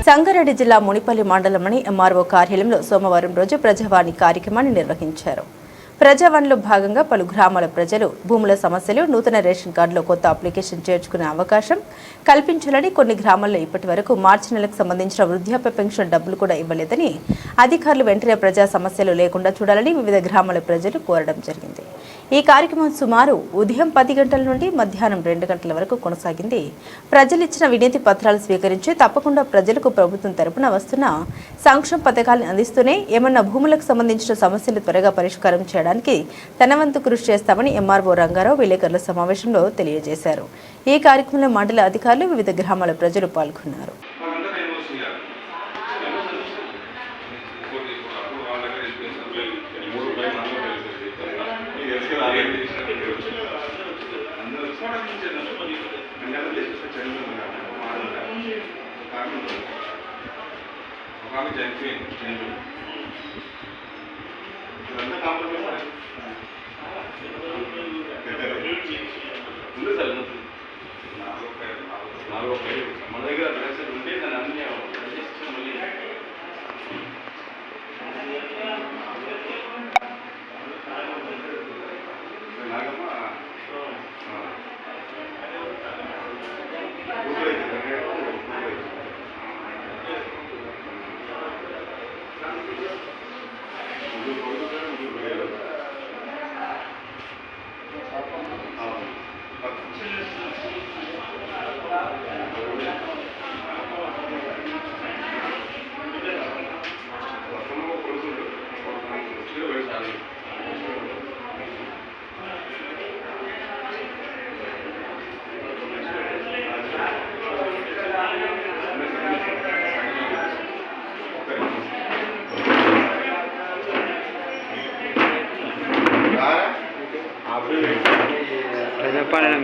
సంగారెడ్డి జిల్లా మునిపల్లి మండలంలోని ఎంఆర్ఓ కార్యాలయంలో సోమవారం రోజు ప్రజావాణి కార్యక్రమాన్ని నిర్వహించారు. ప్రజావాణిలో భాగంగా పలు గ్రామాల ప్రజలు భూముల సమస్యలు, నూతన రేషన్ కార్డులో కొత్త అప్లికేషన్ చేర్చుకునే అవకాశం కల్పించాలని, కొన్ని గ్రామాల్లో ఇప్పటి వరకు మార్చి నెలకు సంబంధించిన వృద్ధాప్య పెన్షన్ డబ్బులు కూడా ఇవ్వలేదని, అధికారులు వెంటనే ప్రజా సమస్యలు లేకుండా చూడాలని వివిధ గ్రామాల ప్రజలు కోరడం జరిగింది. ఈ కార్యక్రమం సుమారు ఉదయం 10 గంటల నుండి మధ్యాహ్నం 2 గంటల వరకు కొనసాగింది. ప్రజలిచ్చిన వినతి పత్రాలు స్వీకరించి తప్పకుండా ప్రజలకు ప్రభుత్వం తరపున వస్తున్న సంక్షేమ పథకాలను అందిస్తూనే ఏమన్నా భూములకు సంబంధించిన సమస్యలు త్వరగా పరిష్కారం చేయడానికి తన వంతు కృషి చేస్తామని ఎంఆర్ఓ రంగారావు విలేకరుల సమావేశంలో తెలియజేశారు. ఈ కార్యక్రమంలో మండల అధికారులు, వివిధ గ్రామాల ప్రజలు పాల్గొన్నారు. మన దగ్గర ఉంటే దాన్ని అన్ని ప్రజాపాలన